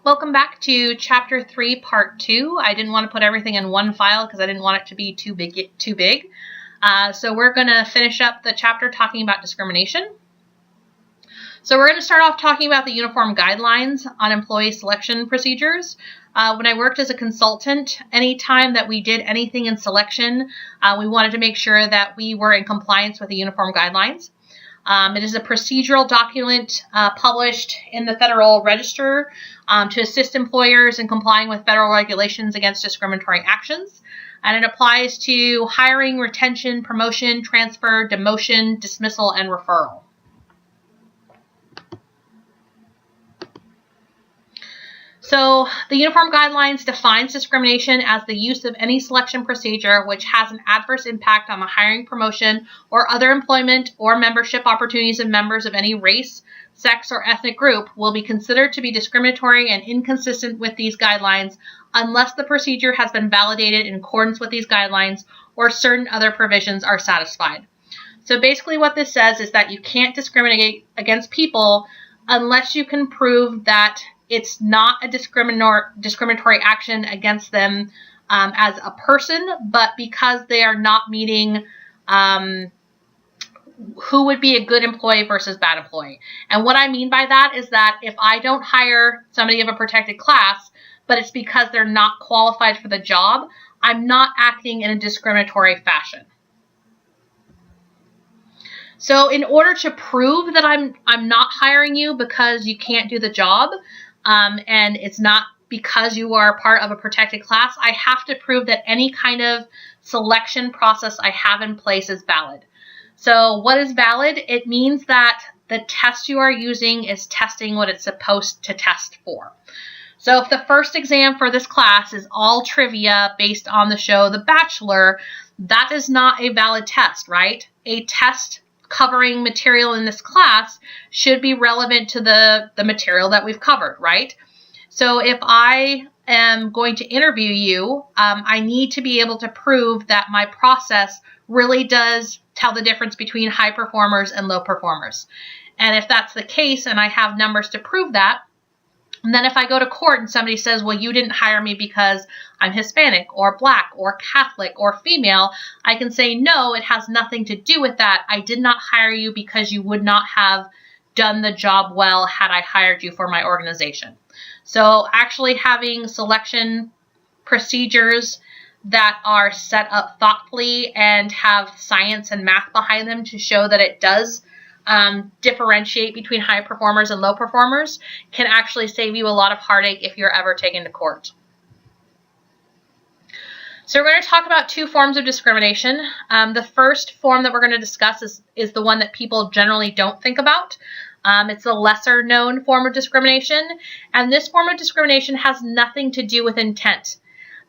Welcome back to Chapter 3, Part 2. I didn't want to put everything in one file because I didn't want it to be too big. So we're going to finish up the chapter talking about discrimination. So we're going to start off talking about the Uniform Guidelines on Employee Selection Procedures. When I worked as a consultant, anytime that we did anything in selection, we wanted to make sure that we were in compliance with the Uniform Guidelines. It is a procedural document published in the Federal Register to assist employers in complying with federal regulations against discriminatory actions. And it applies to hiring, retention, promotion, transfer, demotion, dismissal, and referral. So the Uniform Guidelines defines discrimination as the use of any selection procedure which has an adverse impact on the hiring, promotion, or other employment or membership opportunities of members of any race, sex, or ethnic group will be considered to be discriminatory and inconsistent with these guidelines unless the procedure has been validated in accordance with these guidelines or certain other provisions are satisfied. So basically what this says is that you can't discriminate against people unless you can prove that it's not a discriminatory action against them as a person, but because they are not meeting who would be a good employee versus bad employee. And what I mean by that is that if I don't hire somebody of a protected class, but it's because they're not qualified for the job, I'm not acting in a discriminatory fashion. So in order to prove that I'm not hiring you because you can't do the job, and it's not because you are part of a protected class, I have to prove that any kind of selection process I have in place is valid. So what is valid? It means that the test you are using is testing what it's supposed to test for. So if the first exam for this class is all trivia based on the show The Bachelor, that is not a valid test, right? A test covering material in this class should be relevant to the material that we've covered, right? So if I am going to interview you, I need to be able to prove that my process really does tell the difference between high performers and low performers. And if that's the case and I have numbers to prove that, and then if I go to court and somebody says, well, you didn't hire me because I'm Hispanic or Black or Catholic or female, I can say, no, it has nothing to do with that. I did not hire you because you would not have done the job well had I hired you for my organization. So actually having selection procedures that are set up thoughtfully and have science and math behind them to show that it does differentiate between high performers and low performers can actually save you a lot of heartache if you're ever taken to court. So we're going to talk about two forms of discrimination. The first form that we're going to discuss is the one that people generally don't think about. It's a lesser known form of discrimination, and this form of discrimination has nothing to do with intent.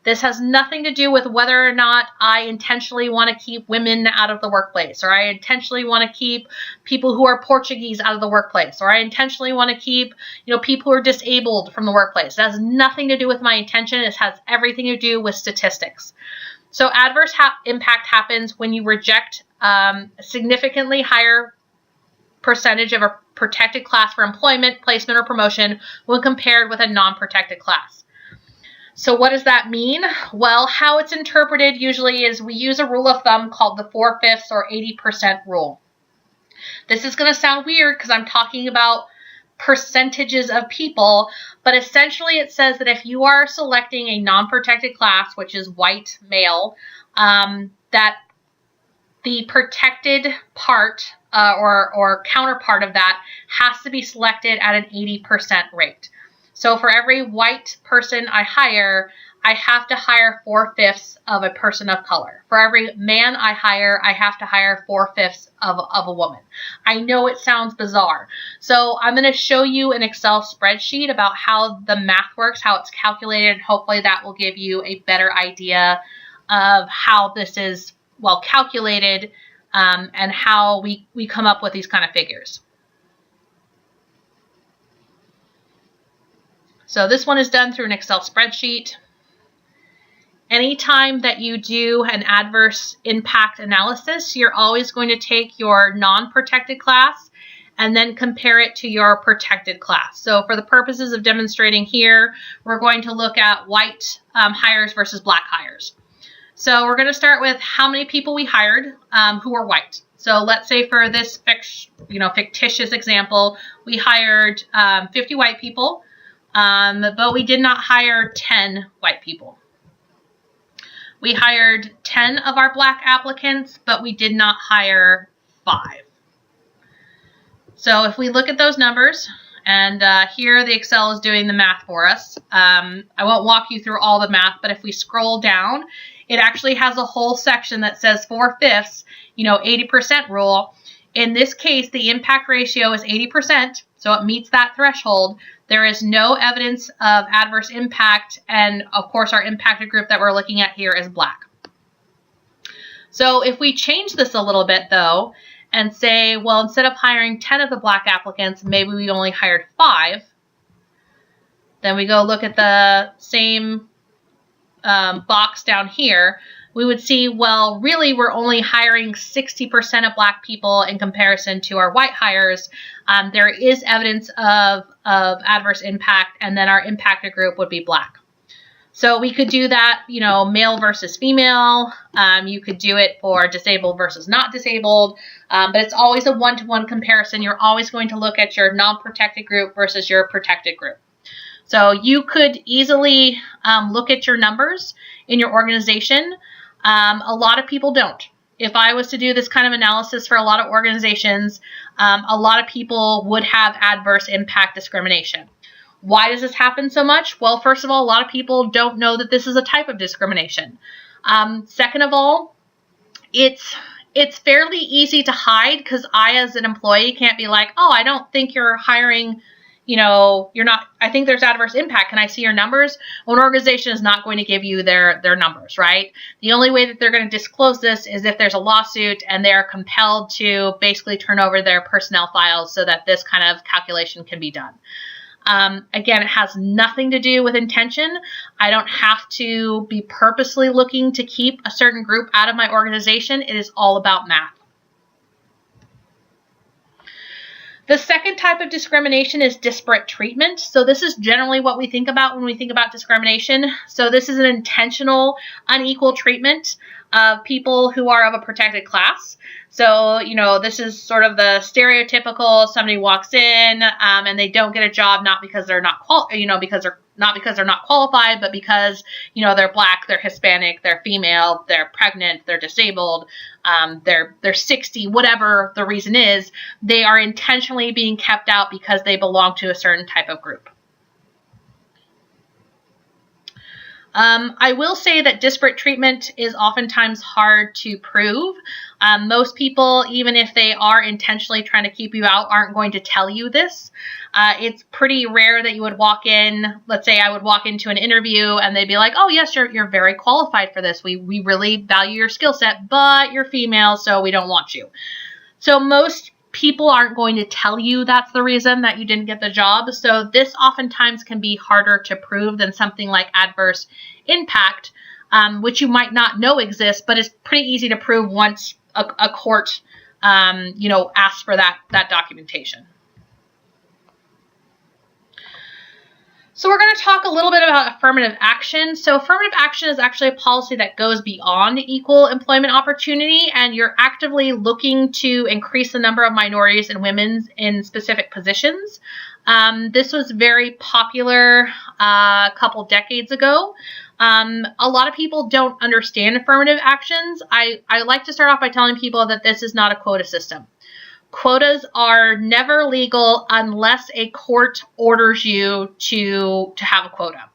This has nothing to do with whether or not I intentionally want to keep women out of the workplace, or I intentionally want to keep people who are Portuguese out of the workplace, or I intentionally want to keep, people who are disabled from the workplace. It has nothing to do with my intention. It has everything to do with statistics. So adverse impact happens when you reject a significantly higher percentage of a protected class for employment, placement, or promotion when compared with a non-protected class. So what does that mean? Well, how it's interpreted usually is we use a rule of thumb called the 4/5 or 80% rule. This is going to sound weird because I'm talking about percentages of people, but essentially it says that if you are selecting a non-protected class, which is white male, that the protected part or counterpart of that has to be selected at an 80% rate. So for every white person I hire, I have to hire 4/5 of a person of color. For every man I hire, I have to hire 4/5 of a woman. I know it sounds bizarre. So I'm going to show you an Excel spreadsheet about how the math works, how it's calculated, and hopefully that will give you a better idea of how this is well calculated and how we come up with these kind of figures. So this one is done through an Excel spreadsheet. Anytime that you do an adverse impact analysis, you're always going to take your non-protected class and then compare it to your protected class. So for the purposes of demonstrating here, we're going to look at white hires versus black hires. So we're going to start with how many people we hired who were white. So let's say for this fictitious example, we hired 50 white people, but we did not hire 10 white people. We hired 10 of our black applicants, but we did not hire 5. So if we look at those numbers, and here the Excel is doing the math for us. I won't walk you through all the math, but if we scroll down, it actually has a whole section that says 4/5, 80% rule. In this case, the impact ratio is 80%, so it meets that threshold. There is no evidence of adverse impact, and of course our impacted group that we're looking at here is black. So if we change this a little bit though, and say, well, instead of hiring 10 of the black applicants, maybe we only hired 5, then we go look at the same box down here, we would see, well, really we're only hiring 60% of black people in comparison to our white hires. There is evidence of adverse impact, and then our impacted group would be black. So we could do that, male versus female. You could do it for disabled versus not disabled, but it's always a one-to-one comparison. You're always going to look at your non-protected group versus your protected group. So you could easily look at your numbers in your organization. A lot of people don't. If I was to do this kind of analysis for a lot of organizations, a lot of people would have adverse impact discrimination. Why does this happen so much? Well, first of all, a lot of people don't know that this is a type of discrimination. Second of all, it's fairly easy to hide, because I, as an employee, can't be like, oh, I don't think you're hiring, I think there's adverse impact. Can I see your numbers? Well, an organization is not going to give you their numbers, right? The only way that they're going to disclose this is if there's a lawsuit and they're compelled to basically turn over their personnel files so that this kind of calculation can be done. Again, it has nothing to do with intention. I don't have to be purposely looking to keep a certain group out of my organization. It is all about math. The second type of discrimination is disparate treatment. So this is generally what we think about when we think about discrimination. So this is an intentional, unequal treatment of people who are of a protected class. So, this is sort of the stereotypical, somebody walks in and they don't get a job, not because they're not because they're not qualified, but because, they're black, they're Hispanic, they're female, they're pregnant, they're disabled, they're 60, whatever the reason is, they are intentionally being kept out because they belong to a certain type of group. I will say that disparate treatment is oftentimes hard to prove. Most people, even if they are intentionally trying to keep you out, aren't going to tell you this. It's pretty rare that you would walk in, let's say I would walk into an interview and they'd be like, oh yes, you're very qualified for this. We really value your skill set, but you're female, so we don't want you. So most people aren't going to tell you that's the reason that you didn't get the job. So this oftentimes can be harder to prove than something like adverse impact, which you might not know exists, but it's pretty easy to prove once a court, asks for that documentation. So we're going to talk a little bit about affirmative action. So affirmative action is actually a policy that goes beyond equal employment opportunity, and you're actively looking to increase the number of minorities and women in specific positions. This was very popular a couple decades ago. A lot of people don't understand affirmative actions. I like to start off by telling people that this is not a quota system. Quotas are never legal unless a court orders you to have a quota.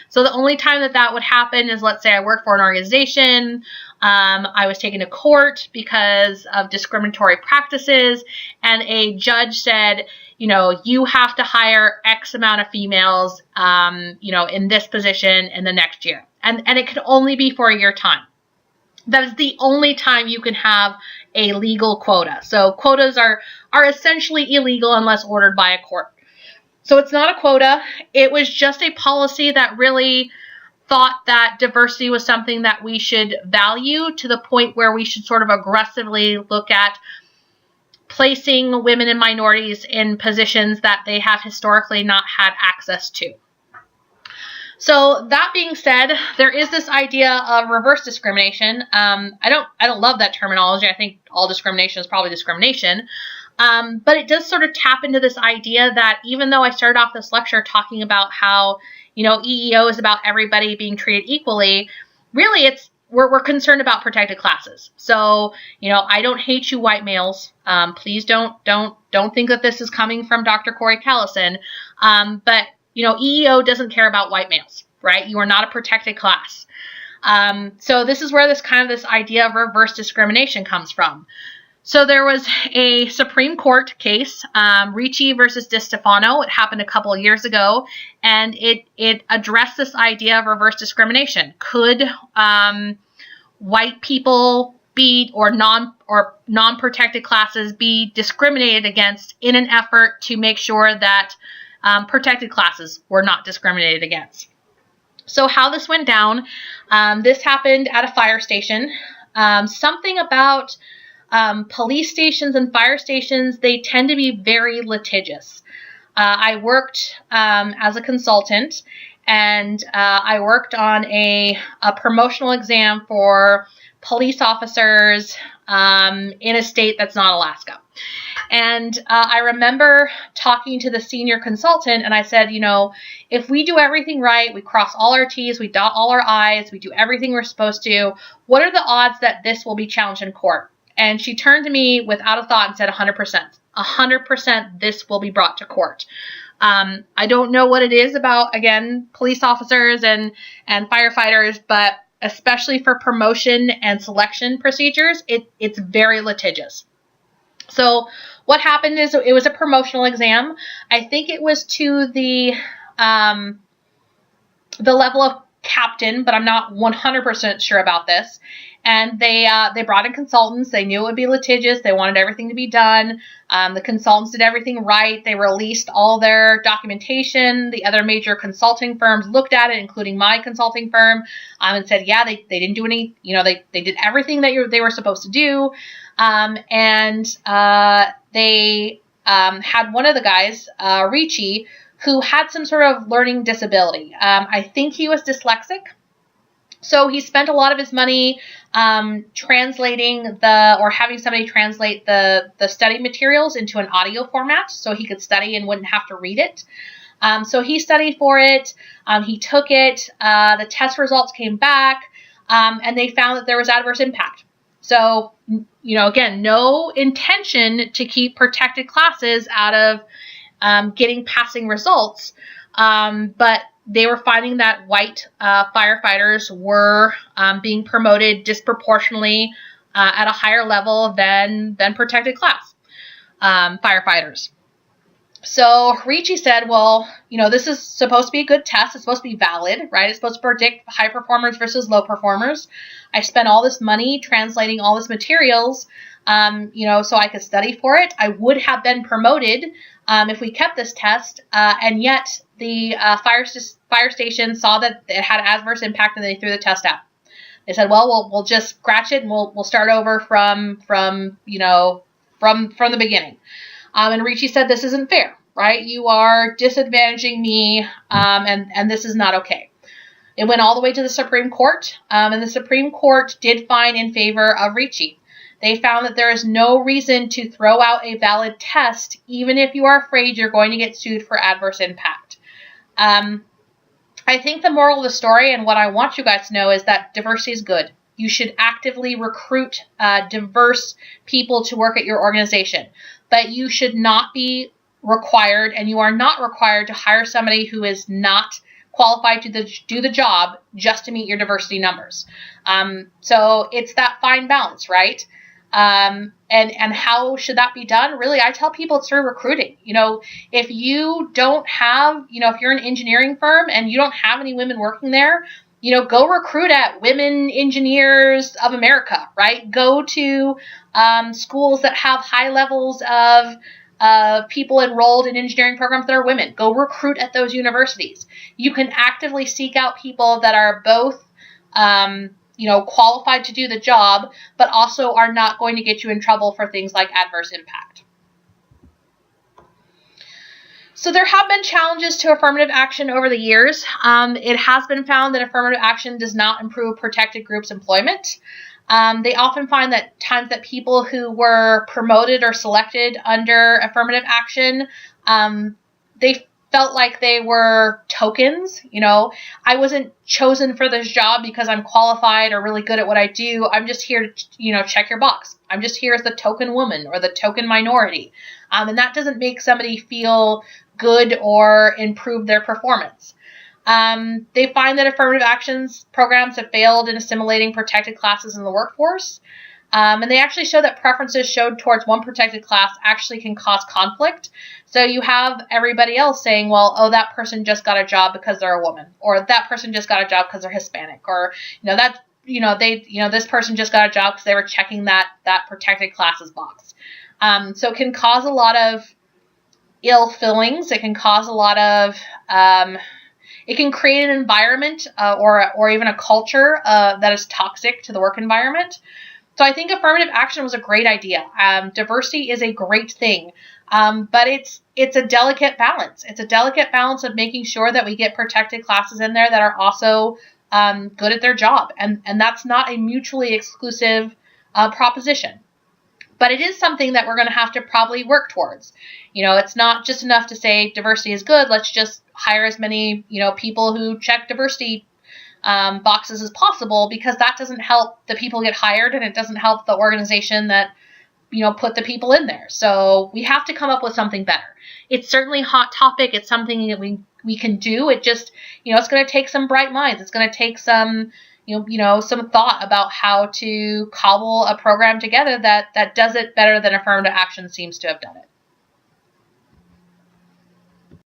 So the only time that would happen is, let's say I work for an organization, I was taken to court because of discriminatory practices, and a judge said, you have to hire X amount of females, in this position in the next year. And it could only be for a year time. That is the only time you can have a legal quota. So quotas are essentially illegal unless ordered by a court. So it's not a quota. It was just a policy that really thought that diversity was something that we should value, to the point where we should sort of aggressively look at placing women and minorities in positions that they have historically not had access to. So that being said, there is this idea of reverse discrimination. I don't love that terminology. I think all discrimination is probably discrimination. But it does sort of tap into this idea that even though I started off this lecture talking about how, EEO is about everybody being treated equally, really we're concerned about protected classes. So, I don't hate you white males. Please don't think that this is coming from Dr. Corey Callison. But EEO doesn't care about white males, right? You are not a protected class. So this is where this idea of reverse discrimination comes from. So there was a Supreme Court case, Ricci versus DiStefano. It happened a couple of years ago, and it addressed this idea of reverse discrimination. Could white people be or non-protected classes be discriminated against in an effort to make sure that protected classes were not discriminated against? So how this went down, this happened at a fire station. Something about police stations and fire stations, they tend to be very litigious. I worked as a consultant, and I worked on a promotional exam for police officers in a state that's not Alaska. And I remember talking to the senior consultant, and I said, if we do everything right, we cross all our T's, we dot all our I's, we do everything we're supposed to, what are the odds that this will be challenged in court? And she turned to me without a thought and said 100%. 100% this will be brought to court. I don't know what it is about, again, police officers and firefighters, but especially for promotion and selection procedures, it's very litigious. So what happened is it was a promotional exam. I think it was to the level of captain, but I'm not 100% sure about this. And they brought in consultants. They knew it would be litigious. They wanted everything to be done. The consultants did everything right. They released all their documentation. The other major consulting firms looked at it, including my consulting firm, and said, yeah, they didn't do any, they did everything that they were supposed to do. And they had one of the guys, Ricci, who had some sort of learning disability. I think he was dyslexic. So he spent a lot of his money translating or having somebody translate the study materials into an audio format so he could study and wouldn't have to read it. So he studied for it. He took it. The test results came back, and they found that there was adverse impact. So, again, no intention to keep protected classes out of getting passing results, but they were finding that white firefighters were being promoted disproportionately at a higher level than protected class firefighters. So Ricci said, well, this is supposed to be a good test. It's supposed to be valid, right? It's supposed to predict high performers versus low performers. I spent all this money translating all this materials, so I could study for it. I would have been promoted if we kept this test, and yet the fire station saw that it had adverse impact, and they threw the test out. They said, well, we'll just scratch it, and we'll start over from the beginning. And Ricci said, this isn't fair, right? You are disadvantaging me, and this is not okay. It went all the way to the Supreme Court, and the Supreme Court did find in favor of Ricci. They found that there is no reason to throw out a valid test, even if you are afraid you're going to get sued for adverse impact. I think the moral of the story, and what I want you guys to know, is that diversity is good. You should actively recruit diverse people to work at your organization. But you should not be required, and you are not required to hire somebody who is not qualified to do the job just to meet your diversity numbers. So it's that fine balance, right? And how should that be done? Really, I tell people it's through recruiting. If you don't have, if you're an engineering firm and you don't have any women working there, go recruit at Women Engineers of America, right? Go to schools that have high levels of people enrolled in engineering programs that are women. Go recruit at those universities. You can actively seek out people that are both qualified to do the job, but also are not going to get you in trouble for things like adverse impact. So there have been challenges to affirmative action over the years. It has been found that affirmative action does not improve protected groups' employment. They often find that times that people who were promoted or selected under affirmative action, they felt like they were tokens. I wasn't chosen for this job because I'm qualified or really good at what I do. I'm just here to, check your box. I'm just here as the token woman or the token minority. And that doesn't make somebody feel good or improve their performance. They find that affirmative actions programs have failed in assimilating protected classes in the workforce. And they actually show that preferences showed towards one protected class actually can cause conflict. So you have everybody else saying, well, oh, that person just got a job because they're a woman, or that person just got a job because they're Hispanic, or this person just got a job because they were checking that protected classes box. So it can cause a lot of ill feelings. It can cause a lot of it can create an environment or even a culture that is toxic to the work environment. So I think affirmative action was a great idea. Diversity is a great thing, but it's a delicate balance. It's a delicate balance of making sure that we get protected classes in there that are also good at their job, and that's not a mutually exclusive proposition. But it is something that we're going to have to probably work towards. It's not just enough to say diversity is good. Let's just hire as many people who check diversity boxes as possible, because that doesn't help the people get hired, and it doesn't help the organization that put the people in there. So we have to come up with something better. It's certainly a hot topic. It's something that we can do. It just it's going to take some bright minds. It's going to take some some thought about how to cobble a program together that does it better than affirmative action seems to have done it.